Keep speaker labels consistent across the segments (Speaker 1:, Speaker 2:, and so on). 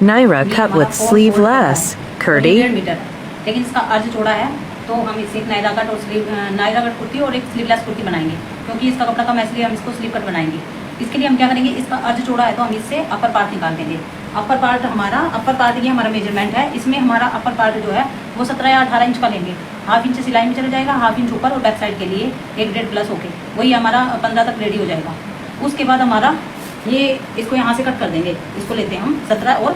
Speaker 1: Naira cut with sleeveless. Kurti.
Speaker 2: 1.5 metre, लेकिन इसका अर्ज चौड़ा है, तो हम इसे एक नायरा कट और नायरा कट कुर्ती और एक स्लीवलेस कुर्ती बनाएंगे, क्योंकि इसका कपड़ा कम है इसलिए हम इसको स्लीव कट बनाएंगे। इसके लिए हम क्या करेंगे, इसका अर्ज चौड़ा है तो हम इससे अपर पार्ट निकाल देंगे। अपर पार्ट ये हमारा मेजरमेंट है। इसमें हमारा अपर पार्ट जो है वो 17 या 18 इंच का लेंगे। हाफ इंच सिलाई में चला जाएगा, हाफ इंच ऊपर और बैक साइड के लिए 1.5 प्लस होके वही हमारा 15 तक रेडी हो जाएगा। उसके बाद हमारा ये इसको यहाँ से कट कर देंगे। इसको लेते हैं हम 17 और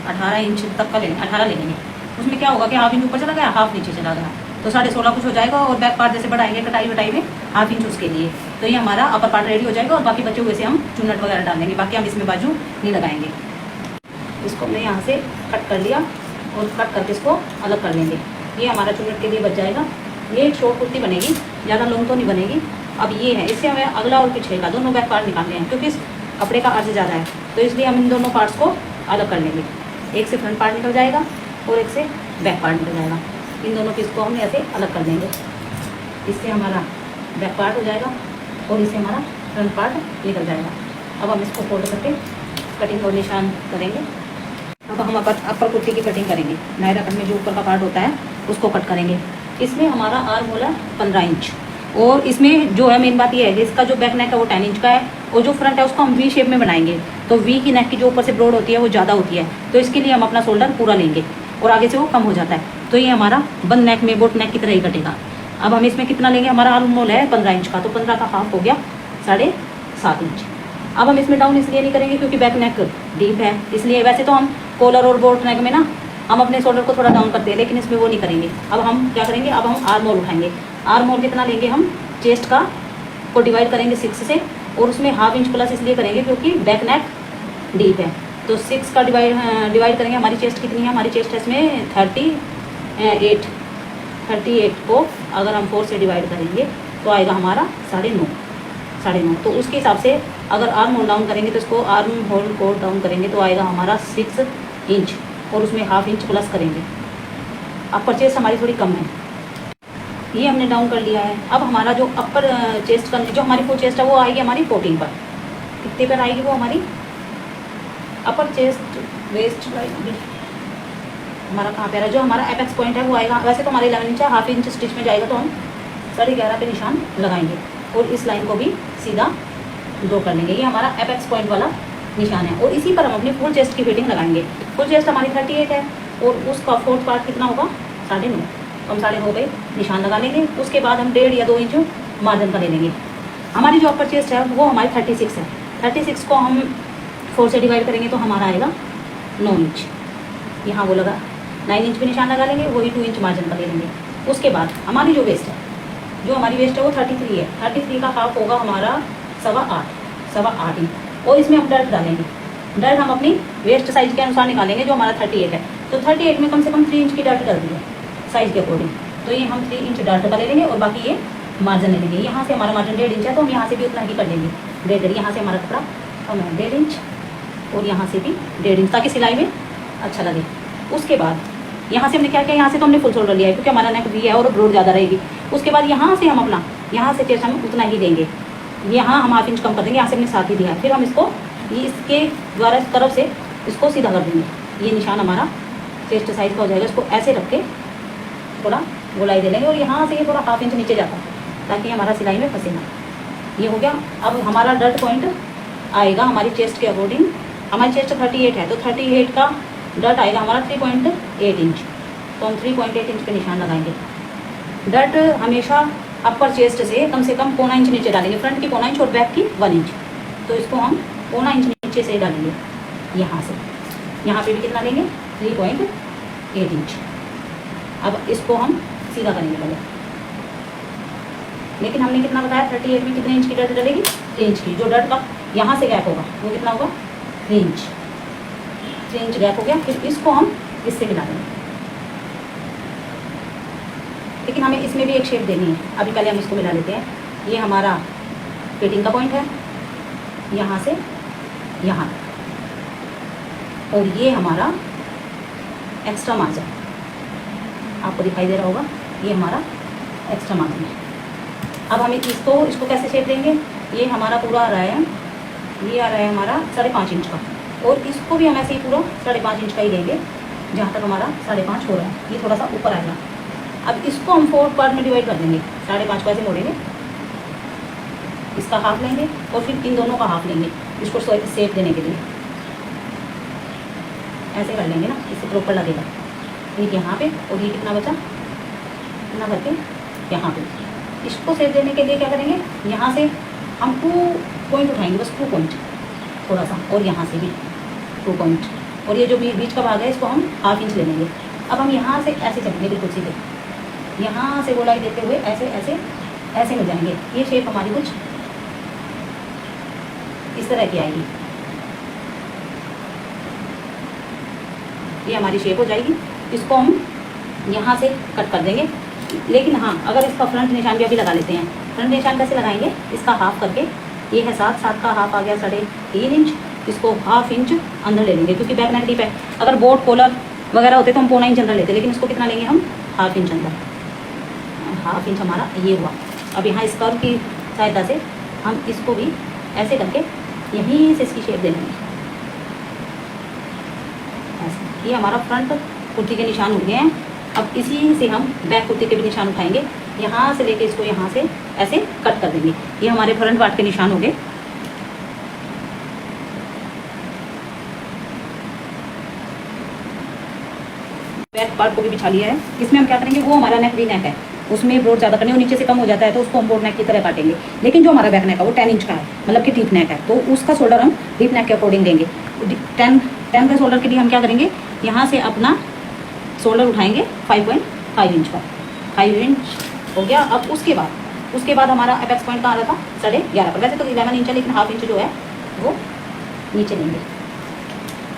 Speaker 2: 18 इंच तक का लेंगे, 18 लेंगे। उसमें क्या होगा कि हाफ इंच ऊपर चला गया, हाफ नीचे चला गया, तो 16.5 कुछ हो जाएगा। और बैक पार्ट जैसे बढ़ाएंगे कटाई वटाई में हाफ इंच उसके लिए, तो ये हमारा अपर पार्ट रेडी हो जाएगा। और बाकी बचे हुए से हम चुन्नट वगैरह डाल देंगे, बाकी हम इसमें बाजू नहीं लगाएंगे। इसको हमने यहाँ से कट कर लिया और कट करके इसको अलग कर लेंगे। ये हमारा चुन्नट के लिए बच जाएगा। ये एक शॉर्ट कुर्ती बनेगी, ज़्यादा लॉन्ग तो नहीं बनेगी। अब ये है, इससे हमें अगला और पिछले का दोनों बैक पार्ट निकालने हैं, क्योंकि इस कपड़े का अर्ज ज़्यादा है, तो इसलिए हम इन दोनों पार्ट्स को अलग कर लेंगे। एक से फ्रंट पार्ट निकल जाएगा और एक से बैक पार्ट निकल जाएगा। इन दोनों पीस को हम ऐसे अलग कर देंगे। इससे हमारा बैक पार्ट हो जाएगा और इससे हमारा फ्रंट पार्ट निकल जाएगा। अब हम इसको फोल्ड करके कटिंग और निशान करेंगे। अब हम अपर कुर्ती की कटिंग करेंगे। नायरा कट में जो ऊपर का पार्ट होता है उसको कट करेंगे। इसमें हमारा आर्म होल है 15 इंच, और इसमें जो है मेन बात ये है कि इसका जो बैक नेक है वो 10 इंच का है, और जो फ्रंट है उसको हम वी शेप में बनाएंगे। तो वी की नेक की जो ऊपर से ब्रॉड होती है वो ज़्यादा होती है, तो इसके लिए हम अपना शोल्डर पूरा लेंगे और आगे से वो कम हो जाता है। तो ये हमारा बंद नेक में बोट नेक की तरह ही कटेगा। अब हम इसमें कितना लेंगे, हमारा आर्म होल है 15 इंच का, तो 15 का हाफ हो गया 7.5 इंच। अब हम इसमें डाउन इसलिए नहीं करेंगे क्योंकि बैक नेक डीप है, इसलिए वैसे तो हम कॉलर और बोट नेक में ना हम अपने शोल्डर को थोड़ा डाउन करते हैं, लेकिन इसमें वो नहीं करेंगे। अब हम क्या करेंगे, अब हम आर्म होल उठाएंगे। आर्म होल कितना लेंगे, हम चेस्ट का को डिवाइड करेंगे 6 से, और उसमें हाफ इंच प्लस इसलिए करेंगे क्योंकि बैक नेक डीप है। तो 6 का डिवाइड करेंगे। हमारी चेस्ट कितनी है, हमारी चेस्ट है इसमें 38 को अगर हम 4 से डिवाइड करेंगे तो आएगा हमारा 9.5। तो उसके हिसाब से अगर आर्म होल डाउन करेंगे तो इसको आर्म होल को डाउन करेंगे तो आएगा हमारा 6 इंच, और उसमें हाफ इंच प्लस करेंगे। अपर चेस्ट हमारी थोड़ी कम है, ये हमने डाउन कर लिया है। अब हमारा जो अपर चेस्ट का जो हमारी फुल चेस्ट है वो आएगी हमारी 14 पर। कितने पर आएगी वो हमारी अपर चेस्ट वेस्ट हमारा कहाँ पे आ रहा है, जो हमारा एपेक्स पॉइंट है वो आएगा। वैसे तो हमारे 11 इंच है, हाफ इंच स्टिच में जाएगा तो हम 11.5 पे निशान लगाएंगे और इस लाइन को भी सीधा ड्रॉ कर लेंगे। ये हमारा एपेक्स पॉइंट वाला निशान है, और इसी पर हम अपनी फुल चेस्ट की फिटिंग लगाएंगे। फुल चेस्ट हमारी 38 है और उसका फोर्थ पार्ट कितना होगा 9.5, तो हम 9.5 पे निशान लगा लेंगे। उसके बाद हम 1.5 या 2 इंच मार्जिन का ले लेंगे। हमारी जो अपर चेस्ट है वो हमारी 36 है। 36 को हम 4 से डिवाइड करेंगे तो हमारा आएगा 9 इंच। यहाँ वो लगा 9 इंच पे निशान लगा लेंगे, वही 2 इंच मार्जिन का ले लेंगे। उसके बाद हमारी जो वेस्ट है, जो हमारी वेस्ट है वो 33 है। 33 का हाफ होगा हमारा 8.25 इंच, और इसमें हम डर्ट डालेंगे। डर्ट हम अपनी वेस्ट साइज के अनुसार निकालेंगे, जो हमारा 38 है। तो 38 में कम से कम 3 इंच की डर्ट कर देंगे साइज के अकॉर्डिंग। तो ये हम 3 इंच डर्ट का ले लेंगे और बाकी ये मार्जिन ले लेंगे। यहाँ से हमारा मार्जिन 1.5 इंच है, तो हम यहाँ से भी उतना ही कर लेंगे 1.5। यहाँ से हमारा कपड़ा कम है 1.5 इंच, और यहाँ से भी 1.5 इंच, ताकि सिलाई में अच्छा लगे। उसके बाद यहाँ से हमने क्या किया, यहाँ से तो हमने फुल शोल्डर लिया है क्योंकि हमारा नेक वी है और ब्रॉड ज़्यादा रहेगी। उसके बाद यहाँ से हम अपना यहाँ से चेस्ट हम उतना ही लेंगे। यहाँ हम हाफ इंच कम कर देंगे, यहाँ से हमने 7 ही दिया है। फिर हम इसको इसके द्वारा इस तरफ से इसको सीधा कर देंगे। ये निशान हमारा चेस्ट साइज का हो जाएगा। इसको ऐसे रख के थोड़ा गोलाई दे लेंगे, और यहाँ से ये थोड़ा हाफ इंच नीचे जाता है ताकि हमारा सिलाई में फंसे ना। ये हो गया। अब हमारा डर्ट पॉइंट आएगा हमारी चेस्ट के अकॉर्डिंग। हमारी चेस्ट 38 है, तो 38 का डर्ट आएगा हमारा 3.8 इंच। तो हम 3.8 इंच पे निशान लगाएंगे। डर्ट हमेशा अपर चेस्ट से कम 0.25 इंच नीचे डालेंगे, फ्रंट की 0.25 इंच और बैक की 1 इंच। तो इसको हम 0.25 इंच नीचे से डालेंगे यहाँ से। यहाँ पे भी कितना लेंगे 3.8 इंच। अब इसको हम सीधा करेंगे पहले, लेकिन हमने कितना बताया 38 में कितने इंच की डर्ट डलेगी 3 इंच की। जो डर्ट का यहाँ से गैप होगा वो कितना होगा 3 इंच। 3 इंच गैप हो गया। फिर इसको हम इससे मिला देंगे, लेकिन हमें इसमें भी एक शेप देनी है। अभी पहले हम इसको मिला लेते हैं। ये हमारा फिटिंग का पॉइंट है यहाँ से यहाँ, और ये हमारा एक्स्ट्रा मार्जिन आपको दिखाई दे रहा होगा, ये हमारा एक्स्ट्रा मार्जिन है। अब हमें इसको कैसे शेप देंगे, ये हमारा पूरा आ रहा है, ये आ रहा है हमारा 5.5 इंच का, और इसको भी हम ऐसे ही पूरा 5.5 इंच का ही लेंगे, जहाँ तक हमारा 5.5 हो रहा है, ये थोड़ा सा ऊपर आएगा। अब इसको हम 4 पार्ट में डिवाइड कर देंगे, 5.5 को ऐसे मोड़ेंगे, इसका हाफ लेंगे और फिर इन दोनों का हाफ लेंगे, इसको शेप देने के लिए ऐसे कर लेंगे ना, इससे प्रॉपर लगेगा। ये यहाँ पे और ये कितना बचा, इतना करके यहाँ पे इसको शेप देने के लिए क्या करेंगे, यहाँ से हम 2 पॉइंट उठाएंगे, बस 2 पॉइंट थोड़ा सा, और यहाँ से भी 2 पॉइंट, और ये जो बीच का भाग है इसको हम ½ इंच ले लेंगे। अब हम यहाँ से ऐसे चलेंगे बिल्कुल सीधे, यहाँ से गोलाई देते हुए ऐसे ऐसे ऐसे मिल जाएंगे। ये शेप हमारी कुछ इस तरह की आएगी, ये हमारी शेप हो जाएगी। इसको हम यहाँ से कट कर देंगे, लेकिन हाँ अगर इसका फ्रंट निशान भी अभी लगा लेते हैं। फ्रंट निशान कैसे लगाएंगे, इसका हाफ करके, ये है 7, 7 का हाफ आ गया 3.5 इंच, इसको ½ इंच अंदर ले लेंगे, क्योंकि बैक नेक डीप है। अगर बोट कॉलर वगैरह होते तो हम 1.25 इंच अंदर लेते, लेकिन इसको कितना लेंगे हम, ½ इंच अंदर। ½ इंच हमारा ये हुआ। अब यहाँ इस कर्व की सहायता से हम इसको भी ऐसे करके यहीं से इसकी शेप दे लेंगे ऐसे। ये हमारा फ्रंट कुर्ती के निशान हो गए हैं। अब इसी से हम बैक कुर्ती के भी निशान उठाएंगे, यहाँ से लेके इसको यहाँ से ऐसे कट कर देंगे। ये हमारे फ्रंट पार्ट के निशान हो गए। बैक पार्ट को भी बिछा लिया है। इसमें हम क्या करेंगे, वो हमारा नेक वी नेक है, उसमें ब्रॉड ज़्यादा करने और नीचे से कम हो जाता है तो उसको हम बोर्ड नेक की तरह काटेंगे। लेकिन जो हमारा बैक नेक है वो 10 इंच का है, मतलब कि डीप नेक है, तो उसका शोल्डर हम डीप नेक के अकॉर्डिंग देंगे। 10 के शोल्डर के लिए हम क्या करेंगे, यहाँ से अपना शोल्डर उठाएंगे 5.5 इंच का, 5 इंच हो गया। अब उसके बाद हमारा अपेक्स पॉइंट कहाँ आ रहा था, 11.5 पर। वैसे तो 11 इंच है, लेकिन ½ इंच जो है वो नीचे लेंगे,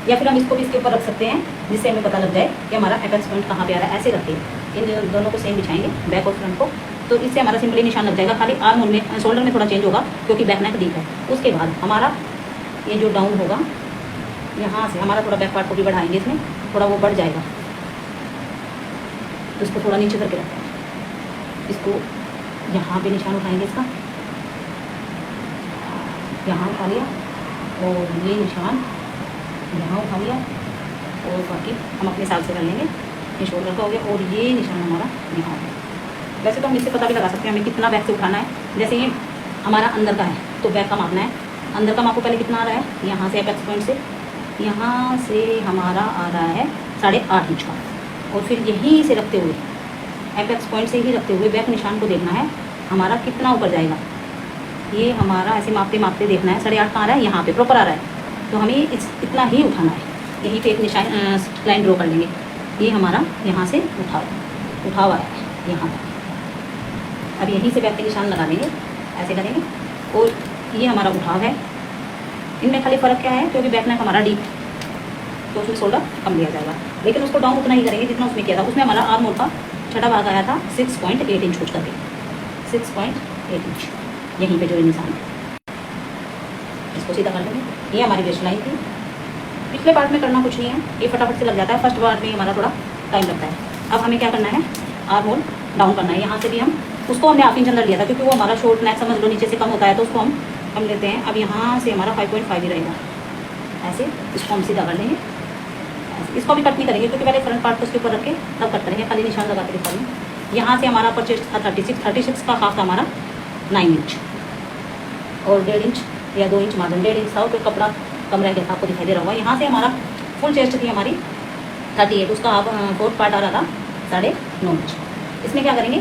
Speaker 2: या फिर हम इसको भी इसके ऊपर रख सकते हैं, जिससे हमें पता लग जाए कि हमारा अपेक्स पॉइंट कहाँ पे आ रहा है। ऐसे रखते हैं, इन दोनों को सेम बिछाएंगे, बैक और फ्रंट को, तो इससे हमारा सिंपली निशान लग जाएगा। खाली आर्म होल में, शोल्डर में थोड़ा चेंज होगा क्योंकि बैक नेक डीप है। उसके बाद हमारा ये जो डाउन होगा, यहाँ से हमारा थोड़ा बैक पार्ट को भी बढ़ाएंगे, इसमें थोड़ा वो बढ़ जाएगा, तो इसको थोड़ा नीचे करके रखते हैं। इसको यहाँ पे निशान उठाएंगे, इसका यहाँ उठा लिया, और ये निशान यहाँ उठा लिया, और बाकी हम अपने हिसाब से कर लेंगे। ये शोल्डर का हो गया, और ये निशान हमारा यहाँ हो गया। वैसे तो हम इससे पता भी लगा सकते हैं हमें कितना बैक से उठाना है। जैसे ये हमारा अंदर का है तो बैक का मापना है। अंदर का मापो पहले कितना आ रहा है, यहाँ से अपेक्स पॉइंट से, यहाँ से हमारा आ रहा है 8.5 इंच का, और फिर यहीं से रखते हुए, अपेक्स पॉइंट से ही रखते हुए बैक निशान को देखना है हमारा कितना ऊपर जाएगा। ये हमारा ऐसे मापते मापते देखना है, 8.5 कहाँ आ रहा है, यहाँ पे प्रॉपर आ रहा है, तो हमें इतना ही उठाना है। यहीं पे एक निशान लाइन ड्रॉ कर लेंगे। ये हमारा यहाँ से उठा हुआ है यहाँ तक। अब यहीं से बैक के निशान लगा देंगे, ऐसे करेंगे, और ये हमारा उठाव है। इनमें खाली फ़र्क क्या है, क्योंकि बैक नेक हमारा डीप, तो उसमें शोल्डर कम लिया जाएगा, लेकिन उसको डाउन उतना ही करेंगे जितना उसमें किया था। उसमें हमारा आर्म होल का छठा भाग आया था 6.8 इंच कुछ करके, 6.8 इंच यहीं पे जो निशान है, इसको सीधा कर लेंगे। ये हमारी वेस्ट लाइन थी। पिछले पार्ट में करना कुछ नहीं है, ये फटाफट से लग जाता है। फर्स्ट पार्ट में हमारा थोड़ा टाइम लगता है। अब हमें क्या करना है, आर्म होल डाउन करना है। यहाँ से भी हम उसको हमने ½ इंच अंदर लिया था, क्योंकि वो हमारा शॉर्ट नेक समझ लो नीचे से कम होता है, तो उसको हम कम लेते हैं। अब यहाँ से हमारा 5.5 ही रहेगा, ऐसे इसको हम सीधा कर लेंगे। इसको भी कट नहीं करेंगे, क्योंकि पहले फ्रंट पार्ट को उसके ऊपर रख के तब कट करेंगे, खाली निशान लगा के दिखाएंगे। यहाँ से हमारा अपर चेस्ट था 36 का हाफ था हमारा 9 इंच, और 1.5 इंच या 2 इंच मार्जिन, 1.5 इंच था, तो कपड़ा कम रह गया था, आपको दिखाई दे रहा होगा। यहाँ से हमारा फुल चेस्ट थी हमारी 38, उसका हाफ 4th पार्ट आ रहा था 9.5 इंच। इसमें क्या करेंगे,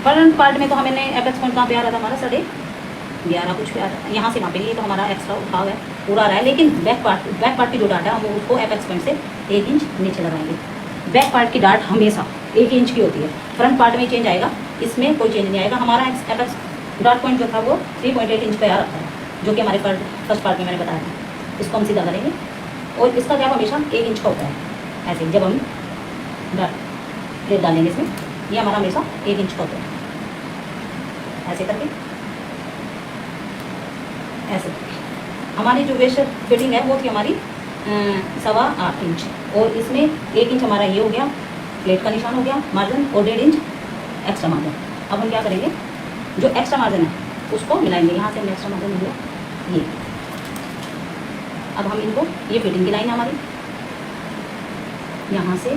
Speaker 2: फ्रंट पार्ट में तो हमने एपेक्स पॉइंट कहाँ पे आ रहा था हमारा 11.5 कुछ पे आ रहा था। यहाँ से मापेंगे तो हमारा एक्स्ट्रा उठाव है पूरा आ रहा है, लेकिन बैक पार्ट की जो डाट है हम उसको एपेक्स पॉइंट से 1 इंच नीचे लगाएंगे। बैक पार्ट की डाट हमेशा 1 इंच की होती है, फ्रंट पार्ट में चेंज आएगा, इसमें कोई चेंज नहीं आएगा। हमारा एपेक्स डाट पॉइंट जो था वो 3.8 इंच पे आ रखा है, जो कि हमारे फर्स्ट पार्ट में मैंने बताया था। इसको हम सीधा करेंगे, और इसका गैप हमेशा 1 इंच का होता है। ऐसे जब हम प्लेट डालेंगे इसमें, ये हमारा हमेशा 1 इंच का होता है। ऐसे करके ऐसे हमारी जो वेस्ट फिटिंग है वो थी हमारी 8.25 इंच, और इसमें 1 इंच हमारा ये हो गया, प्लेट का निशान हो गया मार्जिन, और 1.5 इंच एक्स्ट्रा मार्जिन। अब हम क्या करेंगे, जो एक्स्ट्रा मार्जिन है उसको मिलाएंगे। यहाँ से हमने एक्स्ट्रा मार्जिन मिला, ये अब हम इनको, ये फिटिंग की लाइन है हमारी, यहाँ से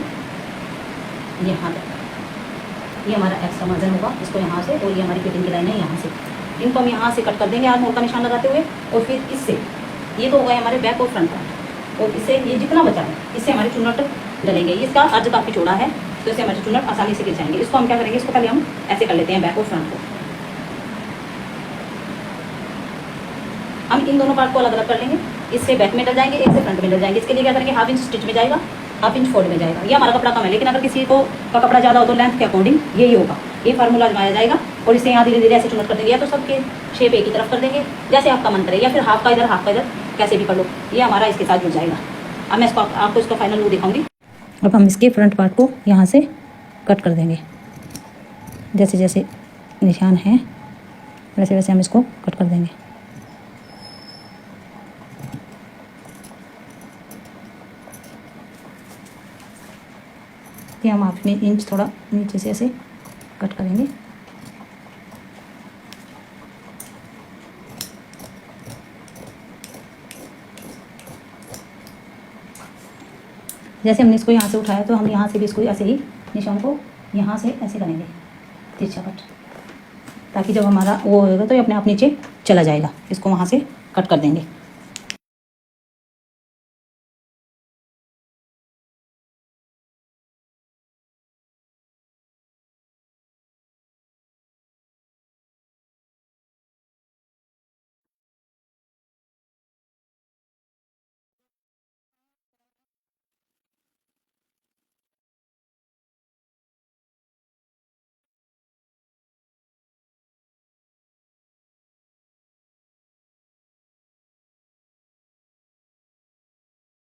Speaker 2: यहाँ तक, ये हमारा एक्स्ट्रा मार्जिन होगा, इसको यहाँ से, और ये हमारी फिटिंग की लाइन है यहाँ से। इनको हम यहाँ से कट कर देंगे आर्म होल का निशान लगाते हुए, और फिर इससे, ये तो हो गए हमारे बैक और फ्रंट पार्ट, और इससे ये जितना बचा है इससे हमारे चुन्नट डलेंगे। इसका अर्ज काफ़ी चौड़ा है तो इससे हमारे चुन्नट आसानी से गिर जाएंगे। इसको हम क्या करेंगे, इसको पहले हम ऐसे कर लेते हैं बैक और फ्रंट को। हम इन दोनों पार्ट को अलग अलग कर लेंगे, इससे बैक में डल जाएंगे, एक से फ्रंट में डल जाएंगे। इसके लिए क्या करेंगे, 1/2 इंच स्टिच में जाएगा, 1/2 इंच फोल्ड में जाएगा। ये हमारा कपड़ा कम है, लेकिन अगर किसी को का कपड़ा ज़्यादा हो तो लेंथ के अकॉर्डिंग यही होगा। ये फार्मूला आजमाया जाएगा और इससे यहाँ धीरे धीरे ऐसे चुन्नट कर देंगे, या तो सबके शेप एक ही तरफ कर देंगे जैसे आपका मन करे, या फिर हाफ का इधर हाफ का इधर, कैसे भी कर लो, ये हमारा इसके साथ जुड़ जाएगा। अब मैं इसको आपको इसका फाइनल लुक दिखाऊंगी। अब हम इसके फ्रंट पार्ट को यहाँ से कट कर देंगे, जैसे जैसे निशान हैं वैसे वैसे हम इसको कट कर देंगे। ये हम 1/2 इंच थोड़ा नीचे से ऐसे कट करेंगे। जैसे हमने इसको यहाँ से उठाया तो हम यहाँ से भी इसको ऐसे ही निशान को यहाँ से ऐसे करेंगे तिरछा कट, ताकि जब हमारा वो होगा तो ये अपने आप नीचे चला जाएगा। इसको वहाँ से कट कर देंगे।